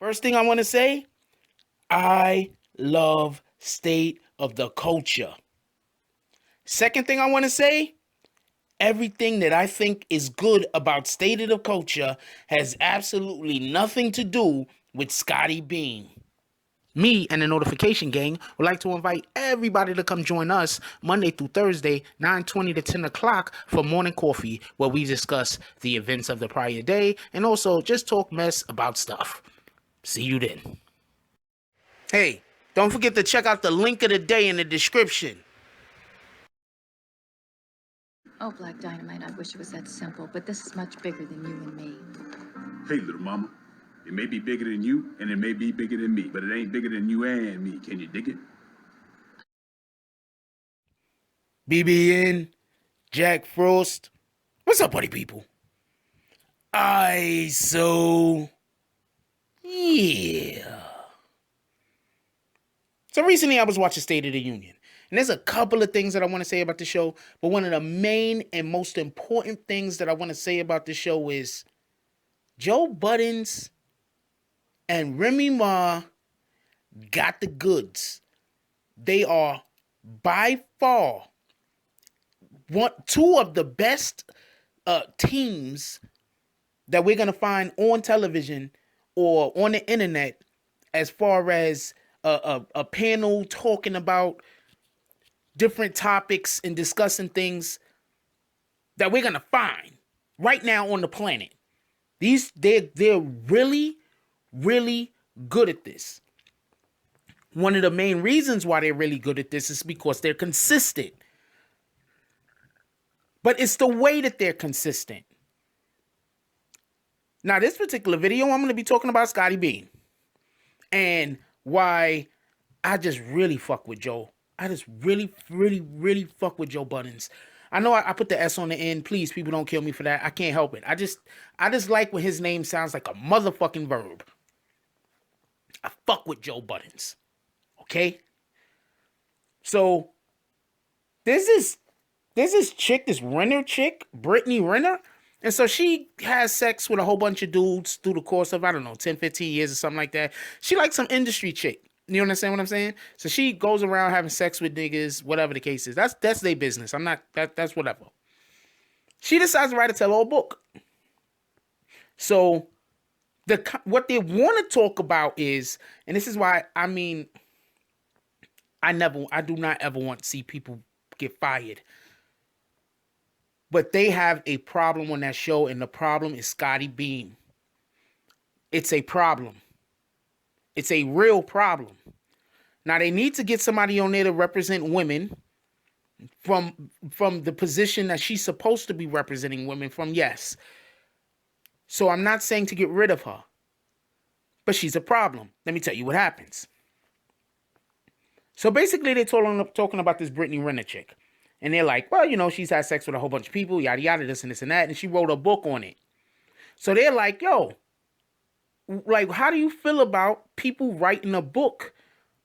First thing I want to say, I love State of the Culture. Second thing I want to say, everything that I think is good about State of the Culture has absolutely nothing to do with Scotty Beam. Me and the Notification Gang would like to invite everybody to come join us Monday through Thursday, 9:20 to 10 o'clock for morning coffee, where we discuss the events of the prior day and also just talk mess about stuff. See you then. Hey, don't forget to check out the link of the day in the description. Oh, Black Dynamite, I wish it was that simple, but this is much bigger than you and me. Hey, little mama. It may be bigger than you, and it may be bigger than me, but it ain't bigger than you and me. Can you dig it? BBN, Jack Frost. What's up, buddy people? Yeah. So recently I was watching State of the Union. And there's a couple of things that I want to say about the show. But one of the main and most important things that I want to say about the show is Joe Budden and Remy Ma got the goods. They are by far two of the best teams that we're going to find on television or on the internet as far as a panel talking about different topics and discussing things that we're going to find right now on the planet. They're really, really good at this. One of the main reasons why they're really good at this is because they're consistent. But it's the way that they're consistent. Now, this particular video, I'm going to be talking about Scotty Beam and why I just really fuck with Joe. I just really, really, really fuck with Joe Budden. I know I put the S on the end. Please, people, don't kill me for that. I can't help it. I just like when his name sounds like a motherfucking verb. I fuck with Joe Budden. Okay? So, there's this chick, this Renner chick, Brittany Renner. And so she has sex with a whole bunch of dudes through the course of, 10, 15 years or something like that. She likes some industry chick. You understand what I'm saying? So she goes around having sex with niggas, whatever the case is. That's their business. That's whatever. She decides to write a tell-all book. So what they want to talk about is, and this is why, I do not ever want to see people get fired. But they have a problem on that show, and the problem is Scotty Beam. It's a problem. It's a real problem. Now, they need to get somebody on there to represent women from the position that she's supposed to be representing women from, yes. So I'm not saying to get rid of her, but she's a problem. Let me tell you what happens. So basically, they're talking about this Brittany Renner chick. And they're like, well, she's had sex with a whole bunch of people, yada, yada, this and this and that. And she wrote a book on it. So they're like, yo, like, how do you feel about people writing a book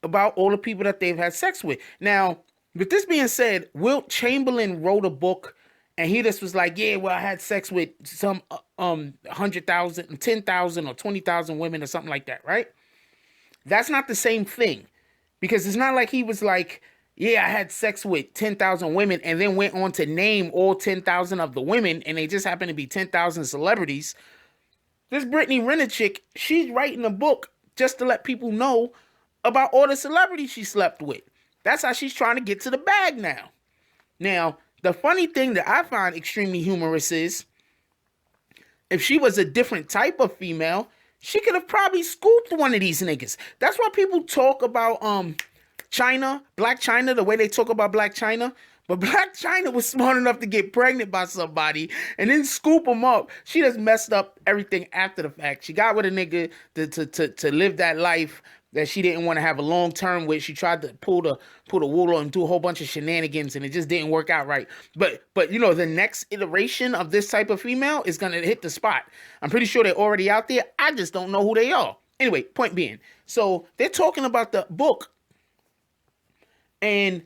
about all the people that they've had sex with? Now, with this being said, Wilt Chamberlain wrote a book and he just was like, yeah, well, I had sex with some 100,000, 10,000 or 20,000 women or something like that, right? That's not the same thing. Because it's not like he was like, yeah, I had sex with 10,000 women and then went on to name all 10,000 of the women and they just happen to be 10,000 celebrities. This Brittany Renner chick, she's writing a book just to let people know about all the celebrities she slept with. That's how she's trying to get to the bag now. Now, the funny thing that I find extremely humorous is if she was a different type of female, she could have probably scooped one of these niggas. That's why people talk about China, Blac Chyna, the way they talk about Blac Chyna. But Blac Chyna was smart enough to get pregnant by somebody and then scoop them up. She just messed up everything after the fact. She got with a nigga to live that life that she didn't want to have a long term with. She tried to pull the wool and do a whole bunch of shenanigans and it just didn't work out right. But the next iteration of this type of female is gonna hit the spot. I'm pretty sure they're already out there. I just don't know who they are. Anyway, point being, so they're talking about the book, and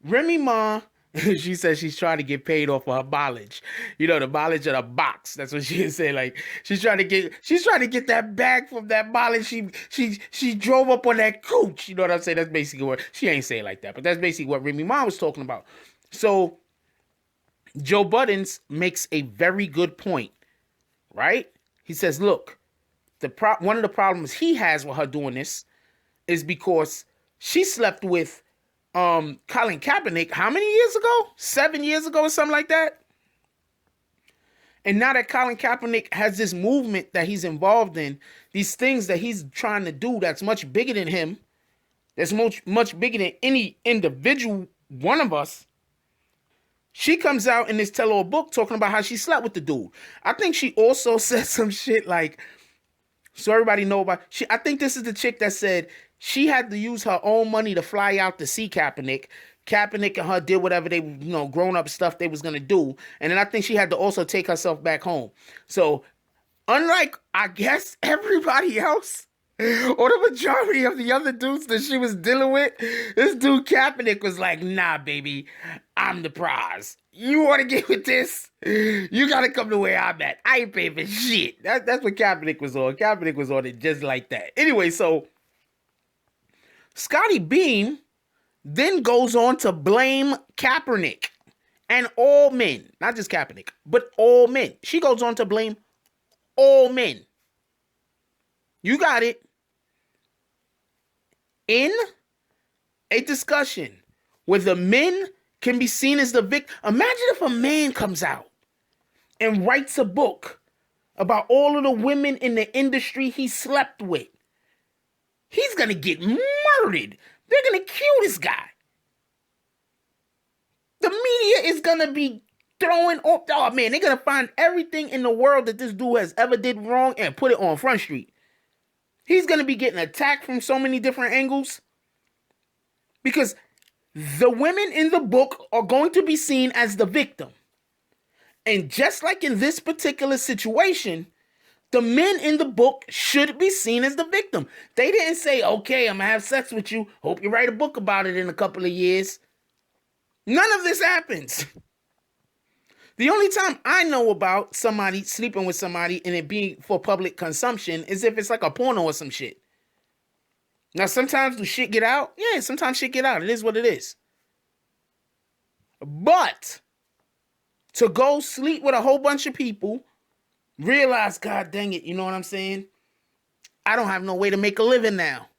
Remy Ma She says she's trying to get paid off of her mileage. You know, the mileage of the box. That's what she is saying. Like she's trying to get that bag from that mileage. She drove up on that coach. You know what I'm saying? That's basically what she ain't saying like that, but that's basically what Remy Ma was talking about. So Joe Buttons makes a very good point, right? He says, look, one of the problems he has with her doing this is because she slept with Colin Kaepernick how many years ago? 7 years ago or something like that. And now that Colin Kaepernick has this movement that he's involved in, these things that he's trying to do that's much bigger than him, that's much bigger than any individual one of us, she comes out in this tell-all book talking about how she slept with the dude. I think she also said some shit like, so everybody know about, I think this is the chick that said she had to use her own money to fly out to see Kaepernick. Kaepernick and her did whatever they, grown up stuff they was going to do. And then I think she had to also take herself back home. So unlike, I guess, everybody else, or the majority of the other dudes that she was dealing with, this dude Kaepernick was like, nah, baby, I'm the prize. You want to get with this? You got to come to where I'm at. I ain't paying for shit. That's what Kaepernick was on. Kaepernick was on it just like that. Anyway, so Scotty Beam then goes on to blame Kaepernick and all men. Not just Kaepernick, but all men. She goes on to blame all men. You got it. In a discussion where the men can be seen as the victim. Imagine if a man comes out and writes a book about all of the women in the industry he slept with. He's going to get murdered. They're going to kill this guy. The media is going to be throwing off. Oh, man, they're going to find everything in the world that this dude has ever did wrong and put it on Front Street. He's going to be getting attacked from so many different angles because the women in the book are going to be seen as the victim. And just like in this particular situation, the men in the book should be seen as the victim. They didn't say, okay, I'm going to have sex with you. Hope you write a book about it in a couple of years. None of this happens. The only time I know about somebody sleeping with somebody and it being for public consumption is if it's like a porno or some shit. Now, sometimes do shit get out? Yeah, sometimes shit get out. It is what it is. But to go sleep with a whole bunch of people, realize, God dang it, you know what I'm saying? I don't have no way to make a living now.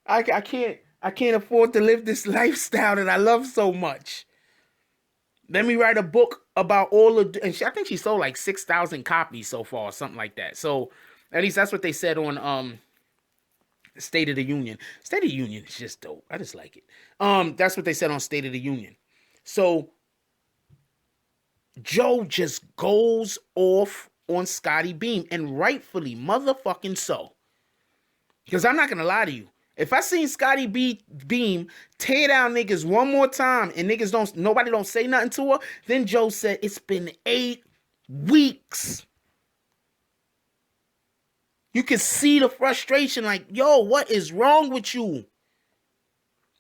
I can't afford to live this lifestyle that I love so much. Let me write a book about all of, and I think she sold like 6,000 copies so far, or something like that. So at least that's what they said on State of the Union. State of the Union is just dope. I just like it. That's what they said on State of the Union. So Joe just goes off on Scotty Beam, and rightfully motherfucking so. Because I'm not gonna lie to you. If I seen Scotty Beam tear down niggas one more time and nobody don't say nothing to her, then Joe said, it's been 8 weeks. You can see the frustration, like, yo, what is wrong with you?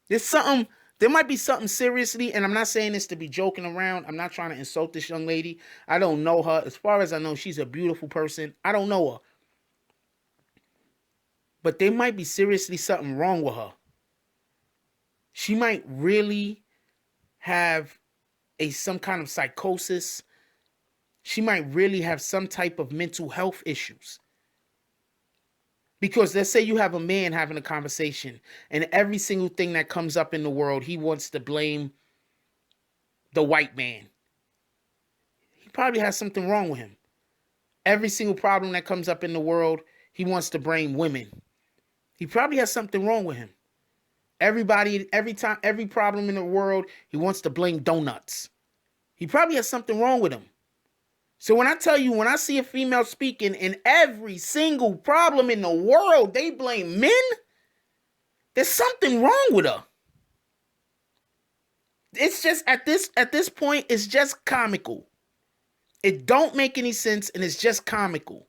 There might be something seriously, and I'm not saying this to be joking around. I'm not trying to insult this young lady. I don't know her. As far as I know, she's a beautiful person. I don't know her. But there might be seriously something wrong with her. She might really have some kind of psychosis. She might really have some type of mental health issues. Because let's say you have a man having a conversation and every single thing that comes up in the world, he wants to blame the white man. He probably has something wrong with him. Every single problem that comes up in the world, he wants to blame women. He probably has something wrong with him. Every problem in the world, he wants to blame donuts. He probably has something wrong with him. So when I tell you, when I see a female speaking and every single problem in the world, they blame men, there's something wrong with her. It's just at this point, it's just comical. It don't make any sense and it's just comical.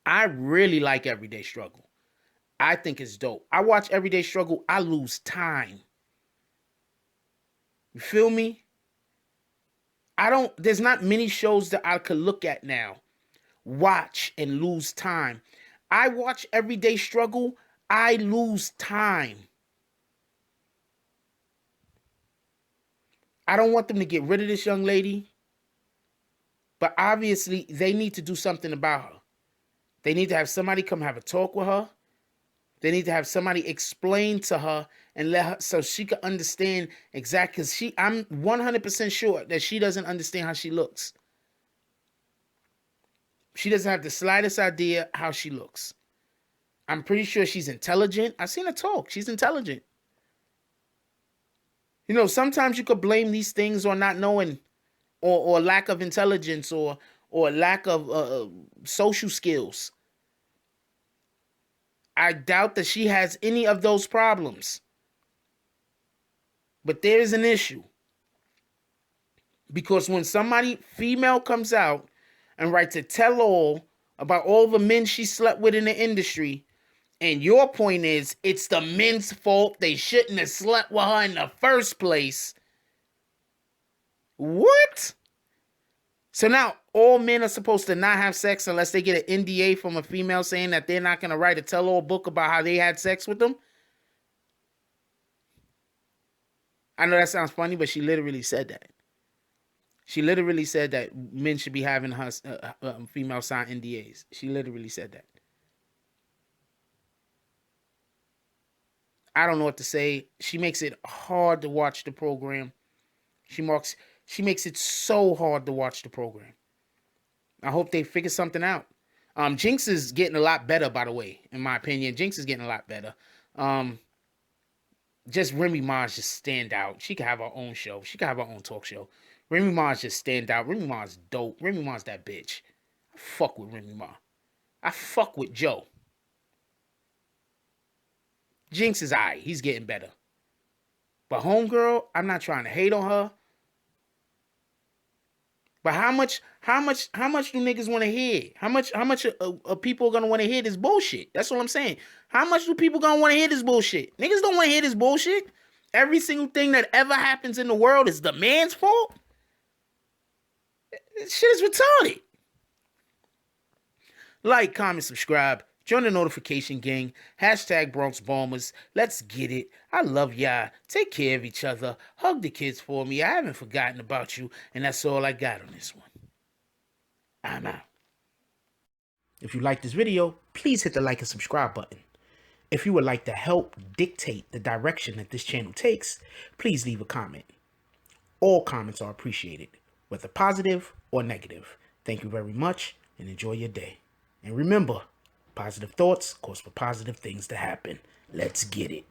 I really like Everyday Struggle. I think it's dope. I watch Everyday Struggle. I lose time. You feel me? There's not many shows that I could look at now, watch, and lose time. I watch Everyday Struggle. I lose time. I don't want them to get rid of this young lady, but obviously they need to do something about her. They need to have somebody come have a talk with her. They need to have somebody explain to her and let her so she can understand exactly. Because I'm 100% sure that she doesn't understand how she looks. She doesn't have the slightest idea how she looks. I'm pretty sure she's intelligent. I've seen her talk. She's intelligent. You know, sometimes you could blame these things on not knowing or lack of intelligence or lack of social skills. I doubt that she has any of those problems. But there is an issue. Because when somebody female comes out and writes a tell-all about all the men she slept with in the industry, and your point is it's the men's fault, they shouldn't have slept with her in the first place. What? So now all men are supposed to not have sex unless they get an NDA from a female saying that they're not going to write a tell-all book about how they had sex with them? I know that sounds funny, but she literally said that. She literally said that men should be having her female sign NDAs. She literally said that. I don't know what to say. She makes it hard to watch the program. She makes it so hard to watch the program. I hope they figure something out. Jinx is getting a lot better, by the way, in my opinion. Jinx is getting a lot better. Just Remy Ma's just stand out. She could have her own show. She could have her own talk show. Remy Ma's just stand out. Remy Ma's dope. Remy Ma's that bitch. I fuck with Remy Ma. I fuck with Joe. Jinx is alright. He's getting better. But Homegirl, I'm not trying to hate on her. But how much do niggas want to hear? How much people are gonna want to hear this bullshit? That's what I'm saying. How much do people gonna want to hear this bullshit? Niggas don't want to hear this bullshit. Every single thing that ever happens in the world is the man's fault. This shit is retarded. Like, comment, subscribe. Join the notification gang. Hashtag Bronx Bombers. Let's get it. I love y'all. Take care of each other. Hug the kids for me. I haven't forgotten about you. And that's all I got on this one. I'm out. If you like this video, please hit the like and subscribe button. If you would like to help dictate the direction that this channel takes, please leave a comment. All comments are appreciated, whether positive or negative. Thank you very much and enjoy your day. And remember, positive thoughts cause for positive things to happen. Let's get it.